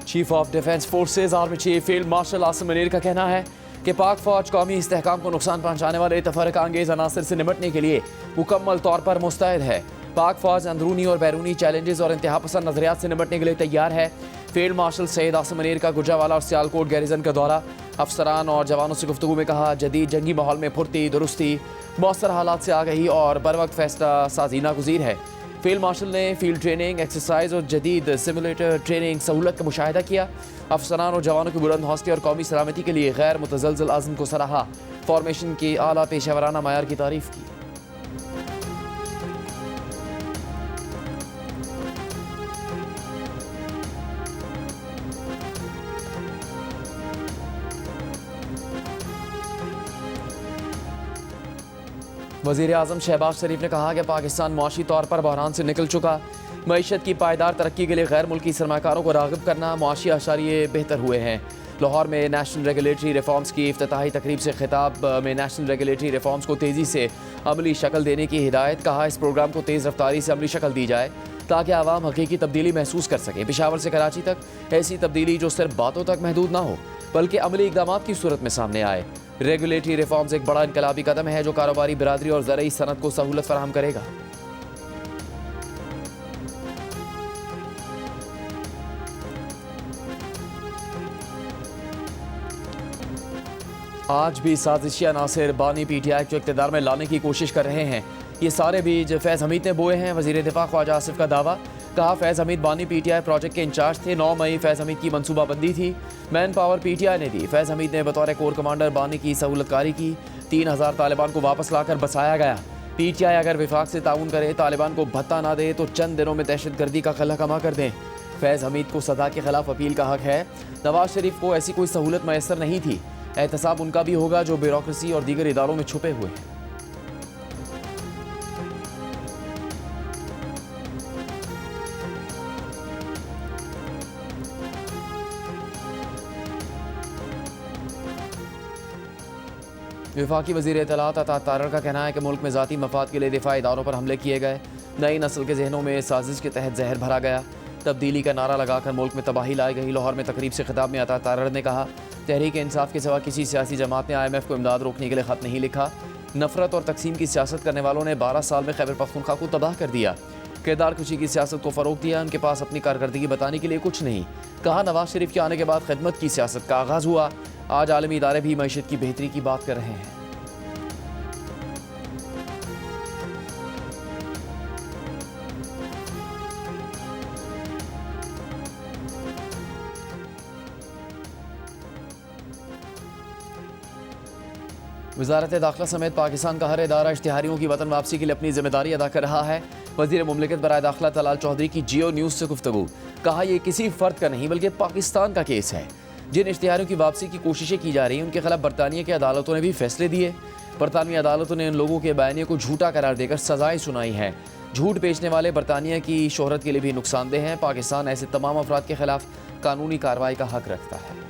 Chief of defence forces army chief field marshal Asim Munir का कहना है कि पाक फौज कौमी इस्तेहकाम को नुकसान पहुंचाने वाले तफरका अंगेज अनासर से निपटने के लिए मुकम्मल तौर पर मुस्तैद है। पाक फौज अंदरूनी और बैरूनी चैलेंजेस और इंतहा पसंद नजरियात से निपटने के लिए तैयार है। फील्ड मार्शल सैयद आसिम मुनीर का गुजरावाला और सियालकोट गैरिजन का दौरा, अफसरान और जवानों से गुफ्तगू में कहा जदीद जंगी माहौल में फुर्ती दुरुस्ती मौसर हालात से आ गई और बर वक्त फैसला साजी नागुज़ीर है। फील्ड मार्शल ने फील्ड ट्रेनिंग एक्सरसाइज और जदीद सिमुलेटर ट्रेनिंग सहूलत का मुशाहिदा किया। अफसरान और जवानों की बुलंद हौसले और कौमी सलामती के लिए गैर मुतज़लज़ल आज़म को सराहा। फॉर्मेशन की आला पेशेवराना मायार की तारीफ की। वज़ीर आज़म शहबाज शरीफ ने कहा कि पाकिस्तान मुआशी तौर पर बहरान से निकल चुका। मईशत की पायदार तरक्की के लिए गैर मुल्की सरमाकारों को राग़िब करना मुआशी आशारिये बेहतर हुए हैं। लाहौर में नेशनल रेगुलेटरी रिफॉर्म्स की इफ्तिताही तकरीब से खिताब में नेशनल रेगुलेटरी रिफॉर्म्स को तेज़ी से अमली शक्ल देने की हिदायत। कहा इस प्रोग्राम को तेज़ रफ्तारी से अमली शक्ल दी जाए ताकि आवाम हकीकी तब्दीली महसूस कर सके। पेशावर से कराची तक ऐसी तब्दीली जो सिर्फ बातों तक महदूद ना हो बल्कि अमली इक़दाम की सूरत में सामने आए। रेगुलेटरी रिफॉर्म्स एक बड़ा इनकलाबी कदम है जो कारोबारी बिरादरी और ज़रई सनत को सहूलत फराहम करेगा। आज भी साजिशी अनासिर बानी PTI को इक़्तिदार में लाने की कोशिश कर रहे हैं। ये सारे बीज फैज़ हमीद ने बोए हैं। वज़ीर दिफा ख्वाजा आसिफ का दावा। कहा फैज़ हमीद बानी PTI प्रोजेक्ट के इंचार्ज थे। 9 मई फैज़ हमीद की मनसूबाबंदी थी। मैन पावर PTI ने दी। फैज़ हमीद ने बतौर कोर कमांडर बानी की सहूलतकारी की। 3000 तालिबान को वापस लाकर बसाया गया। PTI अगर विफाक से ताउन करे, तालिबान को भत्ता ना दे तो चंद दिनों में दहशत गर्दी का खला कमा कर दें। फैज़ हमीद को सदा के खिलाफ अपील का हक है। नवाज शरीफ को ऐसी कोई सहूलत मैसर नहीं थी। एहतसाब उनका भी होगा जो ब्यूरोक्रेसी और दीगर इदारों में छुपे हुए हैं। वफाकी वज़ीर इत्तलात अता तारड़ का कहना है कि मुल्क में ज़ाती मफाद के लिए दिफाई इदारों पर हमले किए गए। नई नस्ल के जहनों में साजिश के तहत जहर भरा गया। तब्दीली का नारा लगाकर मुल्क में तबाही लाई गई। लाहौर में तकरीब से खिताब में अता तारड़ ने कहा तहरीक इंसाफ के सिवा किसी सियासी जमात ने IMF को इमदाद रोकने के लिए ख़त नहीं लिखा। नफरत और तकसीम की सियासत करने वालों ने 12 साल में खैबर पख्तूनख्वा को तबाह कर दिया। किरदार कुशी की सियासत को फ़रोग़ दिया। उनके पास अपनी कारकर्दगी बताने के लिए कुछ नहीं। कहा नवाज शरीफ के आने के बाद खिदमत की सियासत का आगाज़ हुआ। आज आलमी इदारे भी मईशत की बेहतरी की बात कर रहे हैं। वज़ारत दाखिला समेत पाकिस्तान का हर इदारा इश्तिहारियों की वतन वापसी के लिए अपनी जिम्मेदारी अदा कर रहा है। वज़ीर मुमलिकत बराए दाखिला तलाल चौधरी की जियो न्यूज़ से गुफ्तगू। कहा यह किसी फ़र्द का नहीं बल्कि पाकिस्तान का केस है। जिन इश्तिहारियों की वापसी की कोशिशें की जा रही हैं उनके खिलाफ बरतानिया की अदालतों ने भी फैसले दिए। बरतानवी अदालतों ने इन लोगों के बयानिए को झूठा करार देकर सजाएं सुनाई हैं। झूठ बेचने वाले बरतानिया की शोहरत के लिए भी नुकसानदेह हैं। पाकिस्तान ऐसे तमाम अफराद के खिलाफ कानूनी कार्रवाई का हक रखता है।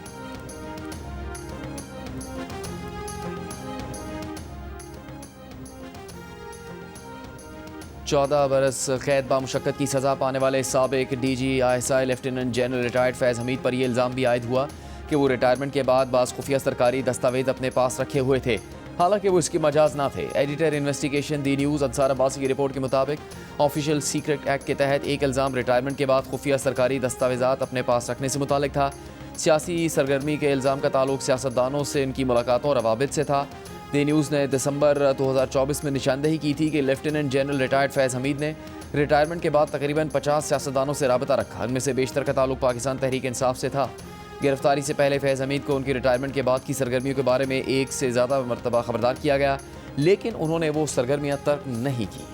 चौदह बरस कैद बामुशक्कत की सज़ा पाने वाले साबिक DG ISI lieutenant general retired Faiz Hamid पर यह इल्ज़ाम भी आयद हुआ कि वो रिटायरमेंट के बाद बाज़ खुफिया सरकारी दस्तावेज अपने पास रखे हुए थे, हालांकि वो इसकी मजाज ना थे। एडिटर इन्वेस्टिगेशन दी न्यूज़ अंसार अब्बासी की रिपोर्ट के मुताबिक ऑफिशियल सीक्रेट एक्ट के तहत एक इल्ज़ाम रिटायरमेंट के बाद खुफिया सरकारी दस्तावेजात अपने पास रखने से मुतालिक था। सियासी सरगर्मी के इल्ज़ाम का ताल्लुक सियासतदानों से इनकी मुलाकातों और रवाबित से था। दी न्यूज़ ने दिसंबर 2024 में निशानदेही की थी कि lieutenant general retired Faiz Hamid ने रिटायरमेंट के बाद तकरीबन 50 सियासतदानों से राबता रखा। इनमें से बेशतर का ताल्लुक पाकिस्तान तहरीक इंसाफ से था। गिरफ्तारी से पहले फैज़ हमीद को उनकी रिटायरमेंट के बाद की सरगर्मियों के बारे में एक से ज़्यादा मरतबा खबरदार किया गया, लेकिन उन्होंने वो सरगर्मियाँ तर्क नहीं की।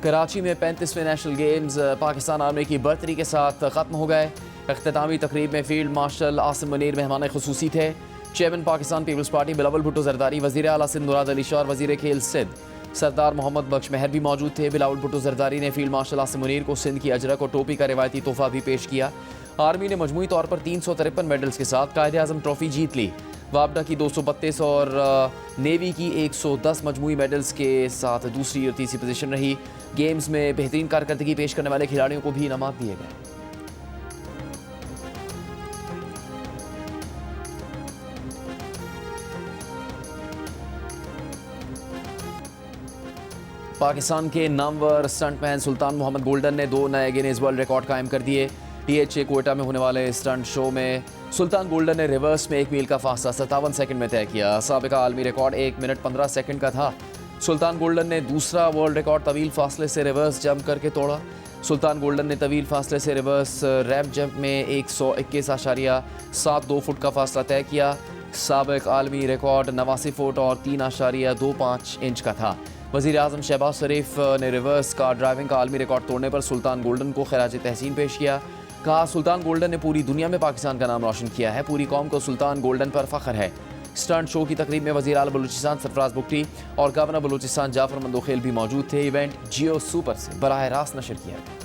कराची में 35वें नेशनल गेम्स पाकिस्तान आर्मी की बर्तरी के साथ ख़त्म हो गए। अख्तामी तकरीब में फील्ड मार्शल आसिम मुनीर मेहमान खुसूसी थे। Chairman Pakistan Peoples Party Bilawal Bhutto Zardari, वज़ीर आला सिंध मुराद अली शाह और वज़ीर खेल सिंध सरदार मोहम्मद बख्श महर भी मौजूद थे। बिलावल भुट्टो जरदारी ने फील्ड मार्शल आसिम मुनीर को सिंध की अजरक और टोपी का रिवायती तोहफा भी पेश किया। आर्मी ने मजमूई तौर पर 353 मेडल्स के साथ कायदे आज़म ट्रॉफी जीत ली। वापडा की 232 और नेवी की 110 मजमूई मेडल्स के साथ दूसरी और तीसरी पोजीशन रही। गेम्स में बेहतरीन कारकर्दगी पेश करने वाले खिलाड़ियों को भी इनामात दिए गए। पाकिस्तान के नामवर स्टंटमैन सुल्तान मोहम्मद गोल्डन ने 2 नए गिनीज वर्ल्ड रिकॉर्ड कायम कर दिए। THA कोयटा में होने वाले स्टंट शो में सुल्तान गोल्डन ने रिवर्स में 1 मील का फासला 57 सेकंड में तय किया। साबिका आलमी रिकॉर्ड 1 मिनट 15 सेकंड का था। सुल्तान गोल्डन ने दूसरा वर्ल्ड रिकॉर्ड तवील फासले से रिवर्स जंप करके तोड़ा। सुल्तान गोल्डन ने तवील फासले से रिवर्स रैप जंप में 121.72 फुट का फासला तय किया। साबिक आलमी रिकॉर्ड 89 फुट और 3.25 इंच का था। वज़ीर आज़म शहबाज शरीफ ने रिवर्स का ड्राइविंग का आलमी रिकॉर्ड तोड़ने पर सुल्तान गोल्डन को खिराज तहसीन पेश किया। कहा, सुल्तान गोल्डन ने पूरी दुनिया में पाकिस्तान का नाम रोशन किया है। पूरी कौम को सुल्तान गोल्डन पर फ़ख्र है। स्टंट शो की तकरीब में वज़ीर आला बलूचिस्तान सरफराज बुगटी और गवर्नर बलूचिस्तान जाफर मंदोखेल भी मौजूद थे। इवेंट जियो सुपर से बराह रास्त नशर किया गया।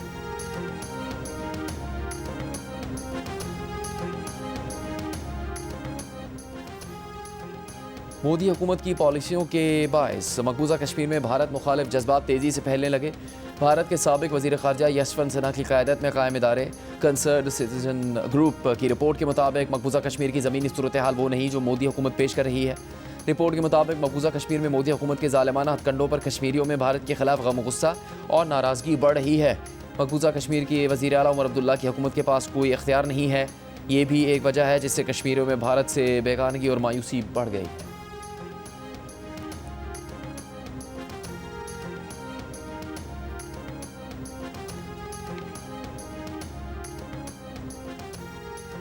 मोदी हुकूमत की पॉलिसियों के बायस मकबूजा कश्मीर में भारत मुखालिफ जज्बात तेज़ी से फैलने लगे। भारत के साबिक वज़ीर ख़ारजा यशवंत सिन्हा की क़यादत में कायम इदारे कंसर्न सिटीजन ग्रुप की रिपोर्ट के मुताबिक मकबूजा कश्मीर की ज़मीनी सूरत हाल वो नहीं जो मोदी हुकूमत पेश कर रही है। रिपोर्ट के मुताबिक मकबूजा कश्मीर में मोदी हुकूमत के ज़ालिमाना हथकंडों पर कश्मीरियों में भारत के खिलाफ गम गुस्सा और नाराज़गी बढ़ रही है। मकबूजा कश्मीर की वज़ीर आला उमर अब्दुल्ला की हुकूमत के पास कोई इख्तियार नहीं है। ये भी एक वजह है जिससे कश्मीरियों में भारत से बेगानगी और मायूसी बढ़ गई है।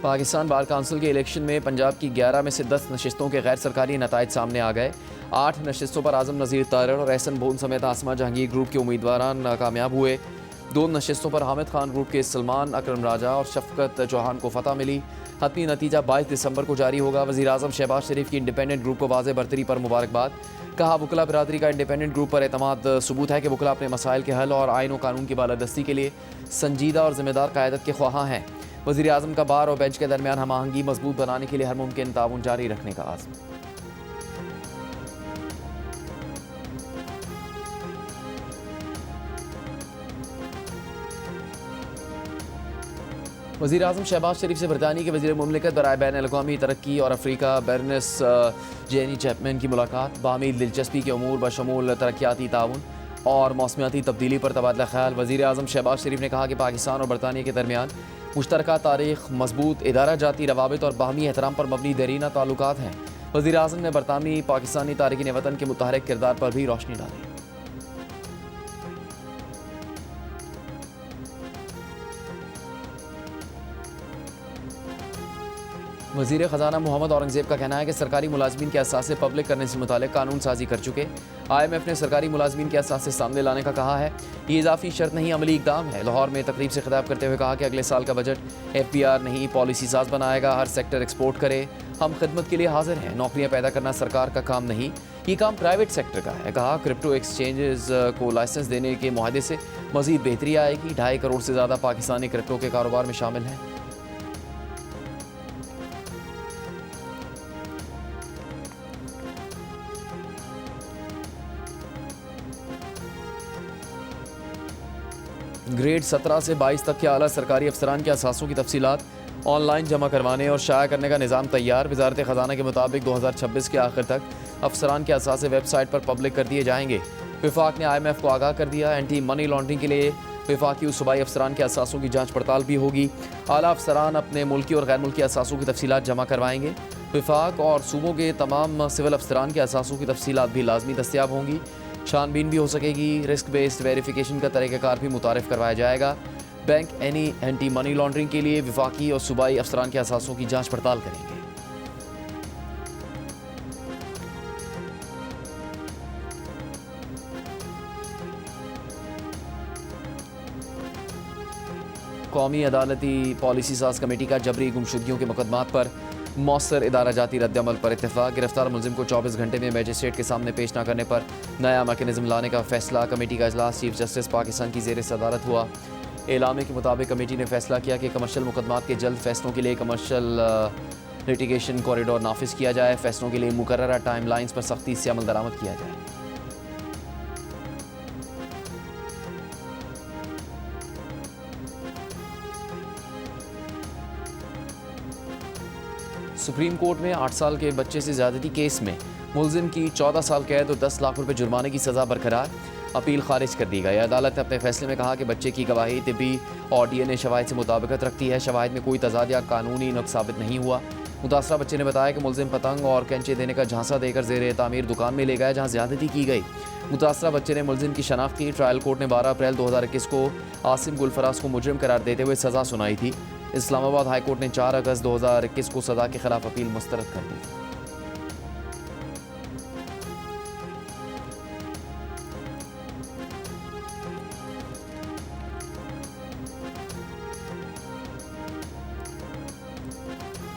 पाकिस्तान बार काउंसिल के इलेक्शन में पंजाब की 11 में से 10 नशिस्तों के गैर सरकारी नताइज सामने आ गए। 8 नशिस्तों पर आज़म नज़ीर तारड़ और एहसन बोन समेत आसमा जहांगीर ग्रुप के उम्मीदवार कामयाब हुए। 2 नशिस्तों पर हामिद खान ग्रुप के सलमान अकरम राजा और शफकत चौहान को फतह मिली। हतमी नतीजा 22 दिसंबर को जारी होगा। वज़ीर आज़म शहबाज शरीफ की इंडिपेंडेंट ग्रुप को वाज़ेह बरतरी पर मुबारकबाद। कहा, वकला बिरादरी का इंडिपेंडेंट ग्रुप पर एतमाद सबूत है कि वकला अपने मसाइल के हल और आइन व कानून की बालादस्ती के लिए संजीदा और ज़िम्मेदार क़यादत के ख्वाहां हैं। वज़ीर आज़म का बार और बेंच के दरमियान हम आहंगी मजबूत बनाने के लिए हर मुमकिन ताउन जारी रखने का आज़म। वज़ीर आज़म शहबाज शरीफ से बरतानिया के वज़ीर मुमलिकत बराए बैन-अल-अक़वामी तरक्की और अफ्रीका बर्नस जेनी चैपमैन की मुलाकात। बाहमी दिलचस्पी के अमूर बशमूल तरक्याती ताउन और मौसमियाती तब्दीली पर तबादला ख्याल। वज़ीर आज़म शहबाज शरीफ ने कहा कि पाकिस्तान और बरतानिया के दरमियान मुश्तरका तारीख़, मजबूत इदारा जाती रवाबित और बाहमी एहतराम पर मबनी देरीना ताल्लुकात हैं। वज़ीर आज़म ने बरतानी पाकिस्तानी तारिकीन वतन के मुतहरिक किरदार पर भी रोशनी डाली। वज़ीर ख़जाना मोहम्मद औरंगज़ेब का कहना है कि सरकारी मुलाजमीन के असासे पब्लिक करने से मुतालिक कानून साजी कर चुके। IMF ने सरकारी मुलाजमीन के असासे सामने लाने का कहा है। ये इजाफी शर्त नहीं, अमली इकदाम है। लाहौर में तकरीब से खिताब करते हुए कहा कि अगले साल का बजट FPR नहीं पॉलिसी साज बनाएगा। हर सेक्टर एक्सपोर्ट करे। हम खिदमत के लिए हाजिर हैं। नौकरियाँ पैदा करना सरकार का काम नहीं, ये काम प्राइवेट सेक्टर का है। कहा, क्रिप्टो एक्सचेंजेस को लाइसेंस देने के मुआहदे से मज़ीद बेहतरी आएगी। 2.5 करोड़ से ज़्यादा पाकिस्तानी क्रिप्टो के कारोबार में शामिल हैं। ग्रेड 17 से 22 तक के आला सरकारी अफसरान के असासों की तफसीलात ऑनलाइन जमा करवाने और शाया करने का निज़ाम तैयार। वज़ारत ख़जाना के मुताबिक 2026 के आखिर तक अफसरान के असासे वेबसाइट पर पब्लिक कर दिए जाएंगे। वफाक ने IMF को आगाह कर दिया। एंटी मनी लॉन्ड्रिंग के लिए वफाकी सूबाई अफसरान के असासों की जाँच पड़ताल भी होगी। आला अफसरान अपने मुल्की और गैर मुल्की असासों की तफसीलात जमा करवाएंगे। वफाक और सूबों के तमाम सिविल अफसरान के असासों की तफसीलात भी लाजमी दस्तियाब होंगी। छानबीन भी हो सकेगी। रिस्क बेस्ड वेरिफिकेशन का तरीक़ाकार भी मुतारिफ करवाया जाएगा। बैंक एंटी मनी लॉन्ड्रिंग के लिए वफाकी और सूबाई अफसरान के असासों की जाँच पड़ताल करेंगे। कौमी अदालती पॉलिसी साज कमेटी का जबरी गुमशुदगियों के मुकदमात पर मौसर इदारा जाती रद्दअमल पर इत्तेफाक। गिरफ्तार मुलजिम को 24 घंटे में मजिस्ट्रेट के सामने पेश न करने पर नया मैकेनिज्म लाने का फैसला। कमेटी का इजलास चीफ जस्टिस पाकिस्तान की ज़ेर सदारत हुआ। एलामे के मुताबिक कमेटी ने फैसला किया कि कमर्शियल मुकदमात के जल्द फैसलों के लिए कमर्शियल लिटिगेशन कॉरिडोर नाफिज किया जाए। फैसलों के लिए मुकर्ररा टाइम लाइन्स पर सख्ती से अमल दरामद किया जाए। सुप्रीम कोर्ट में 8 साल के बच्चे से ज़्यादती केस में मुलजिम की 14 साल कैद और 10 लाख रुपए जुर्माने की सज़ा बरकरार। अपील खारिज कर दी गई। अदालत ने अपने फैसले में कहा कि बच्चे की गवाही तिब्बी और DNA शवाहिद से मुताबिकत रखती है। शवाहिद में कोई तजाद या कानूनी नुक्स साबित नहीं हुआ। मुतासरा बच्चे ने बताया कि मुलजिम पतंग और कैंचे देने का झांसा देकर ज़ेर तामीर दुकान में ले गया जहाँ ज़्यादती की गई। मुतासरा बच्चे ने मुलजिम की शनाख्त की। ट्रायल कोर्ट ने 12 अप्रैल 2021 को आसिम गुलफराज को मुजरिम करार देते हुए सज़ा सुनाई थी। इस्लामाबाद हाई कोर्ट ने 4 अगस्त 2021 को सज़ा के खिलाफ अपील मुस्तरद कर दी।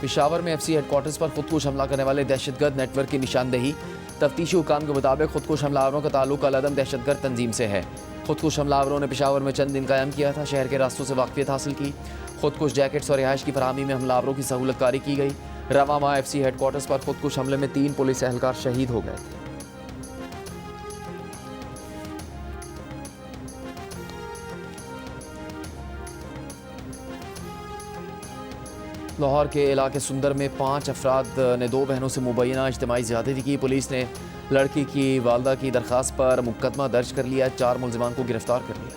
पेशावर में FC हेडक्वार्टर्स पर खुदकुश हमला करने वाले दहशतगर्द नेटवर्क की निशानदेही। तफ्तीशी हुकाम के मुताबिक खुदकुश हमलावरों का ताल्लुक अलअदम दहशतगर्द तंजीम से है। खुदकुश हमलावरों ने पेशावर में चंद दिन कायम किया था। शहर के रास्तों से वाकफियत हासिल की। खुदकुश जैकेट्स और रिहाइश की फराहमी में हमलावरों की सहूलत कारी की गई। रवा माह FC हेडक्वार्टर्स पर खुदकुश हमले में 3 पुलिस एहलकार शहीद हो गए थे। लाहौर के इलाके सुंदर में 5 अफराद ने 2 बहनों से मुबैना इज्तिमाई ज़्यादती की। पुलिस ने लड़की की वालदा की दरख्वास्त पर मुकदमा दर्ज कर लिया। 4 मुलजिमान को गिरफ्तार कर लिया।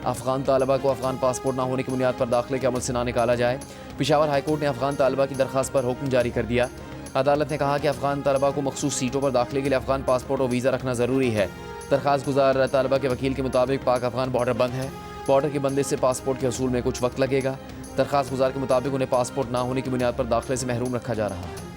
अफगान तालिबा को अफगान पासपोर्ट ना होने की बुनियाद पर दाखिले के अमल से ना निकाला जाए। पेशावर हाईकोर्ट ने अफगान तालिबा की दरख्वास्त पर हुक्म जारी कर दिया। अदालत ने कहा कि अफगान तालिबा को मखसूस सीटों पर दाखिले के लिए अफगान पासपोर्ट और वीज़ा रखना ज़रूरी है। दरख्वास्त गुजार तालिबा के वकील के मुताबिक पाक अफगान बॉर्डर बंद है। बॉर्डर के बंदे से पासपोर्ट के हसूल में कुछ वक्त लगेगा। दरख्वास्त गुजार के मुताबिक उन्हें पासपोर्ट ना होने की बुनियाद पर दाखिले से महरूम रखा जा रहा है।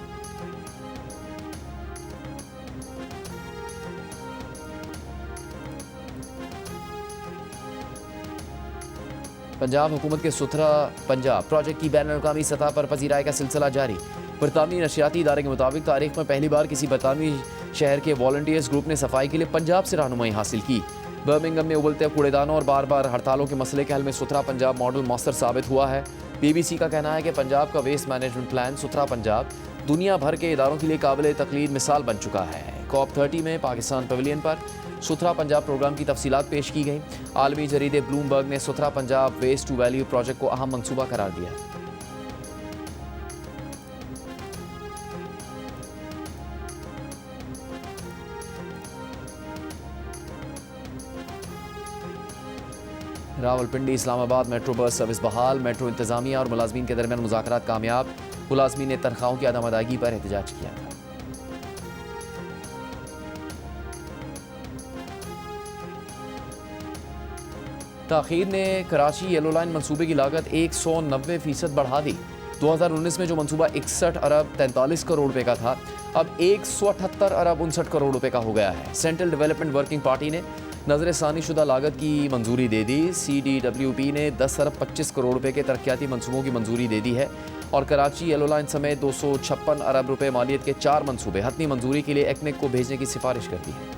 पंजाब हुकूमत के सुथरा पंजाब प्रोजेक्ट की बैनुल-अक़वामी सतह पर पजीराई का सिलसिला जारी। बरतानवी नशियाती इदारे के मुताबिक तारीख में पहली बार किसी बरतानवी शहर के वॉलंटियर्स ग्रुप ने सफाई के लिए पंजाब से रहनुमाई हासिल की। बर्मिंघम में उबलते कूड़ेदानों और बार बार हड़तालों के मसले के हल में सुथरा पंजाब मॉडल मौसर साबित हुआ है। BBC का कहना है कि पंजाब का वेस्ट मैनेजमेंट प्लान सुथरा पंजाब दुनिया भर के इदारों के लिए काबिल तकलीद मिसाल बन चुका है। COP30 में पाकिस्तान पवेलियन पर सुथरा पंजाब प्रोग्राम की तफसीलात पेश की गई। आलमी जरीदे ब्लूमबर्ग ने सुथरा Punjab waste to value project को अहम मंसूबा करार दिया। Rawalpindi Islamabad metro bus service बहाल। मेट्रो इंतजामिया और मुलाजमीन के दरमियान मुज़ाकरात कामयाब। मुलाजमीन ने तनख्वाहों की अदम अदायगी पर एहतजाज किया था। ताखीर ने कराची येलो लाइन मंसूबे की लागत 190% बढ़ा दी। 2019 में जो मंसूबा 61 अरब 43 करोड़ रुपए का था, अब 178 अरब 59 करोड़ रुपए का हो गया है। सेंट्रल डेवलपमेंट वर्किंग पार्टी ने नजरसानी शुदा लागत की मंजूरी दे दी। CDWP ने 10 अरब 25 करोड़ रुपए के तरक्याती मंसूबों की मंजूरी दे दी है और कराची येलो लाइन समेत 256 अरब रुपए मालियत के 4 मंसूबे हतमी मंजूरी के लिए एक्नेक को भेजने की सिफारिश कर दी है।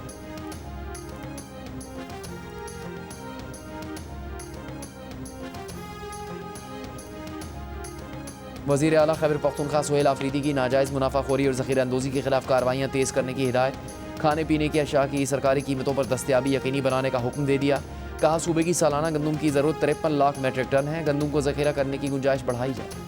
वज़ीर आला खैबर पख्तूनख्वा सुहेल आफरीदी की नाजायज़ मुनाफाखोरी और ज़ख़ीरा अंदोज़ी के खिलाफ कार्रवाइयाँ तेज़ करने की हिदायत। खाने पीने की अशिया की सरकारी कीमतों पर दस्तयाबी यकीनी बनाने का हुक्म दे दिया। कहा सूबे की सालाना गंदम की ज़रूरत 53 लाख मेट्रिक टन है। गंदम को ज़ख़ीरा करने की गुंजाइश बढ़ाई जाए।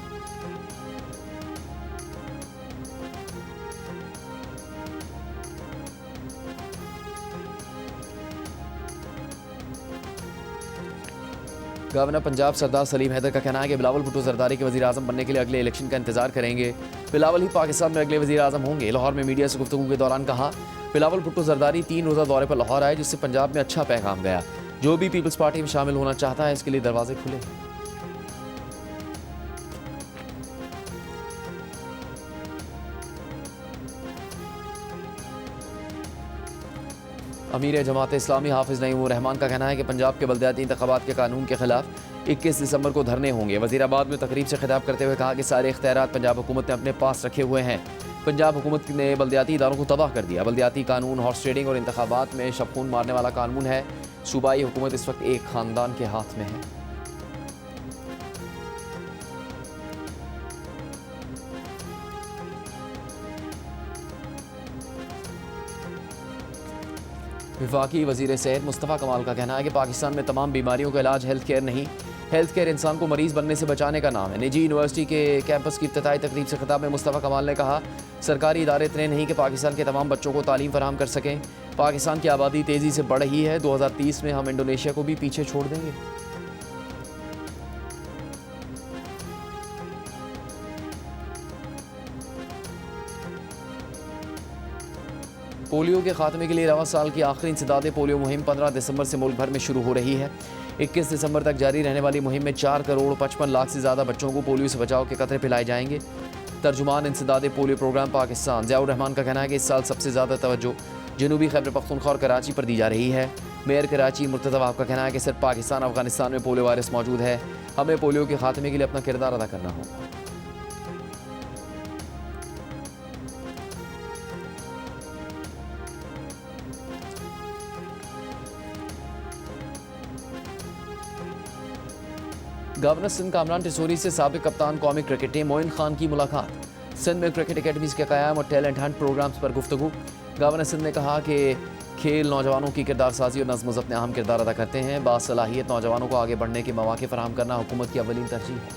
गवर्नर पंजाब सरदार सलीम हैदर का कहना है कि बिलावल भुट्टो जरदारी के वज़ीर आज़म बनने के लिए अगले इलेक्शन का इंतजार करेंगे। बिलावल ही पाकिस्तान में अगले वज़ीर आज़म होंगे। लाहौर में मीडिया से गुफ्तगू के दौरान कहा, बिलावल भुट्टो जरदारी 3 रोज़ा दौरे पर लाहौर आए, जिससे पंजाब में अच्छा पैगाम गया। जो भी पीपल्स पार्टी में शामिल होना चाहता है, इसके लिए दरवाजे खुले हैं। अमीर जमात इस्लामी हाफिज़ नईमुर रहमान का कहना है कि पंजाब के बल्दियाती इंतखाबात के कानून के खिलाफ 21 दिसंबर को धरने होंगे। वज़ीराबाद में तकरीब से खिताब करते हुए कहा कि सारे इख्तियारात पंजाब हुकूमत ने अपने पास रखे हुए हैं। पंजाब हुकूमत ने बल्दियाती इदारों को तबाह कर दिया। बल्दियाती कानून हॉर्स ट्रेडिंग और इंतखाबात में शब खून मारने वाला कानून है। सूबाई हुकूमत इस वक्त एक ख़ानदान के हाथ में है। वफाकी वज़ीर सेहत मुस्तफ़ा कमाल का कहना है कि पाकिस्तान में तमाम बीमारियों का इलाज हेल्थ केयर नहीं, हेल्थ केयर इंसान को मरीज़ बनने से बचाने का नाम है। निजी यूनिवर्सिटी के कैंपस की इफ्तिताई तकरीब से खिताब में मुस्तफ़ा कमाल ने कहा, सरकारी इदारे इतने नहीं कि पाकिस्तान के तमाम बच्चों को तालीम फराहम कर सकें। पाकिस्तान की आबादी तेज़ी से बढ़ रही है, 2030 में हम इंडोनेशिया को भी पीछे छोड़ देंगे। पोलियो के खात्मे के लिए रवा साल की आखिरी इंसदाद पोलियो मुहिम 15 दिसंबर से मुल्क भर में शुरू हो रही है। 21 दिसंबर तक जारी रहने वाली मुहिम में 4 करोड़ 55 लाख से ज़्यादा बच्चों को पोलियो से बचाव के कतरे पिलाए जाएंगे। तर्जुमान इंसदाद पोलियो प्रोग्राम पाकिस्तान ज़ियाउर रहमान का कहना है कि इस साल सबसे ज़्यादा तवज्जो जनूबी खैबर पख्तूनख्वा और कराची पर दी जा रही है। मेयर कराची मुर्तज़ा वहाब का कहना है कि सिर्फ पाकिस्तान अफगानिस्तान में पोलियो वायरस मौजूद है, हमें पोलियो के खात्मे के लिए अपना किरदार अदा करना होगा। गवर्नर सिंध कामरान टिसोरी से साबिक कप्तान कौमी क्रिकेट टीम मोइन खान की मुलाकात। सिंध में क्रिकेट अकेडमीज के क़याम और टैलेंट हंट प्रोग्राम्स पर गुफ्तगू। गवर्नर सिंध ने कहा कि खेल नौजवानों की किरदार साजी और नज़्म ज़ब्त में अहम किरदार अदा करते हैं। बासलाहियत नौजवानों को आगे बढ़ने के मौके फराहम करना हुकूमत की अव्वलीन तरजीह है।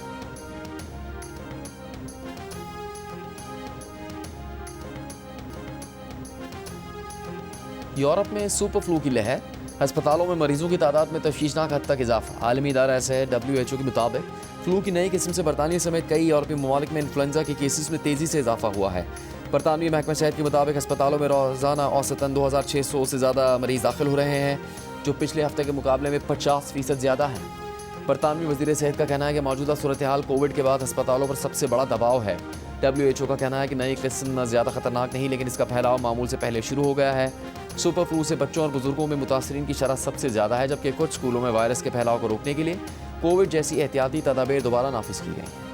यूरोप में सुपर फ्लू की लहर, अस्पतालों में मरीजों की तादाद में तशवीशनाक हद तक इजाफा। आलमी इदारा ऐसे WHO के मुताबिक फ्लू की नई किस्म से बरतानिया समेत कई यूरोपीय ममालिक में इन्फ्लुएंजा के केसेस में तेज़ी से इजाफा हुआ है। बरतानवी महकमा सेहत के मुताबिक अस्पतालों में रोज़ाना औसतन 2600 से ज़्यादा मरीज दाखिल हो रहे हैं, जो पिछले हफ्ते के मुकाबले में 50% ज़्यादा है। बरतानवी वज़ीर सेहत का कहना है कि मौजूदा सूरत हाल कोविड के बाद अस्पतालों पर सबसे बड़ा दबाव है। WHO का कहना है कि नई किस्म ज़्यादा ख़तरनाक नहीं, लेकिन इसका फैलाव मामूल से पहले शुरू हो गया है। सुपर फ्लू से बच्चों और बुजुर्गों में मुतासरीन की शरह सबसे ज़्यादा है, जबकि कुछ स्कूलों में वायरस के फैलाव को रोकने के लिए कोविड जैसी एहतियाती तदाबीर दोबारा नाफिज की गई हैं।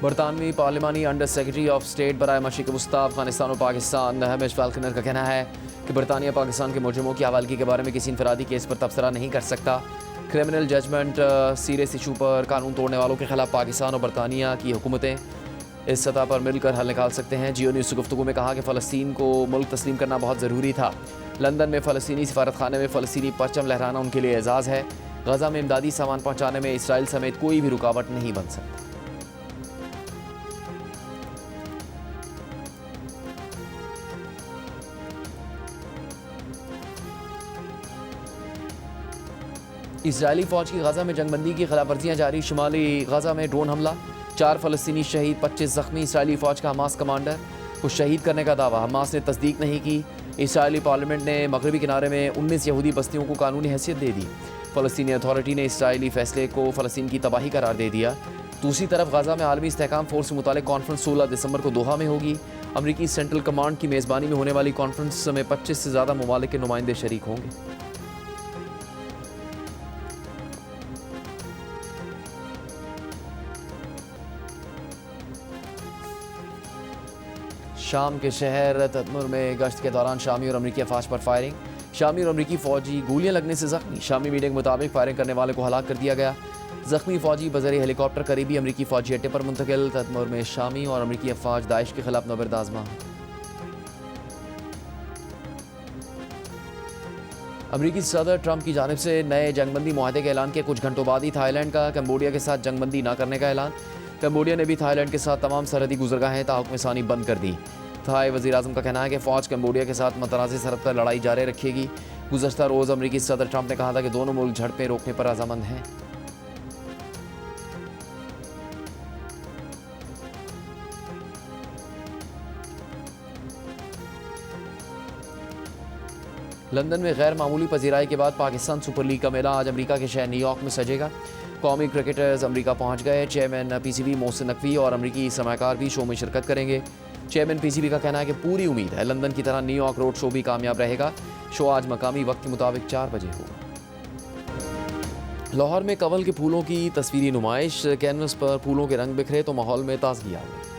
बरतानवी पार्लिमानी अंडर सेक्रेटरी ऑफ स्टेट बराए मशरिक़ वस्ता अफगानिस्तान और पाकिस्तान हमिश फाल्कनर का कहना है कि बरतानिया पाकिस्तान के मुजरिमों की हवालगी के बारे में किसी इनफरादी केस पर तबसरा नहीं कर सकता। क्रिमिनल जजमेंट सीरियस इशू पर कानून तोड़ने वालों के खिलाफ पाकिस्तान और बरतानिया की हुकूमतें इस सतह पर मिलकर हल निकाल सकते हैं। जियो न्यूज़ से गुफ्तगू में कहा कि फ़लस्तीन को मुल्क तस्लीम करना बहुत ज़रूरी था। लंदन में फ़लस्तीनी सफारत खाने में फ़लस्तीनी परचम लहराना उनके लिए एजाज़ है। गज़ा में इमदादी सामान पहुँचाने में इसराइल समेत कोई भी रुकावट नहीं बन सकता। इजरायली फ़ौज की गज़ा में जंगबंदी की खिलाफवर्जियाँ जारी। शुमाली गज़ा में ड्रोन हमला, 4 फ़लस्तीनी शहीद, 25 ज़ख्मी। इसराइली फ़ौज का हमास कमांडर को शहीद करने का दावा, हमास ने तस्दीक नहीं की। इसराइली पार्लियामेंट ने मगरबी किनारे में 19 यहूदी बस्तियों को कानूनी हैसियत दे दी। फ़लस्तीनी अथॉरिटी ने इसराइली फैसले को फ़लस्तीन की तबाही करार दे दिया। दूसरी तरफ गज़ा में आलमी इस्तेहकाम फोर्स से मुतालिक कॉन्फ्रेंस 16 दिसंबर को दोहा में होगी। अमरीकी सेंट्रल कमांड की मेज़बानी में होने वाली कॉन्फ्रेंस में 25 से ज़्यादा ममालिक के नुमाइंदे शरीक होंगे। शाम के शहर तदमुर में गश्त के दौरान शामी और अमरीकी अफवाज पर फायरिंग। शामी और अमरीकी फ़ौजी गोलियां लगने से ज़ख्मी। शामी मीडिया के मुताबिक फायरिंग करने वाले को हलाक कर दिया गया। ज़ख्मी फ़ौजी बज़रिए हेलीकॉप्टर करीबी अमरीकी फ़ौजी अड्डे पर मुंतकिल। तदमुर में शामी और अमरीकी अफवाज दाइश के खिलाफ नबर्द आज़मा। अमरीकी सदर ट्रंप की जानिब से नए जंगबंदी मुआहदे के ऐलान के कुछ घंटों बाद ही थाईलैंड का कंबोडिया के साथ जंगबंदी न करने का ऐलान। कंबोडिया ने भी थाईलैंड के साथ तमाम सरहदी गुजरगाहें ताहुक्म सानी बंद कर दी। थाई वज़ीर आज़म का कहना है कि फ़ौज कंबोडिया के साथ मतनाज़ सरहद पर लड़ाई जारी रखेगी। गुज़श्ता रोज़ अमरीकी सदर ट्रंप ने कहा था कि दोनों मुल्क झड़पें रोकने पर रज़ामंद हैं। लंदन में गैर मामूली पजीराई के बाद पाकिस्तान सुपर लीग का मेला आज अमरीका के शहर न्यूयॉर्क में सजेगा। कौमी क्रिकेटर्स अमरीका पहुंच गए। चेयरमैन PCB मोहसिन नकवी और अमरीकी सरमाकार भी शो में शिरकत करेंगे। चेयरमैन PCB का कहना है कि पूरी उम्मीद है लंदन की तरह न्यूयॉर्क रोड शो भी कामयाब रहेगा। शो आज मकामी वक्त के मुताबिक 4 बजे होगा। लाहौर में कवल के फूलों की तस्वीरी नुमाइश, कैनवस पर फूलों के रंग बिखरे तो माहौल में ताजगी आ गई।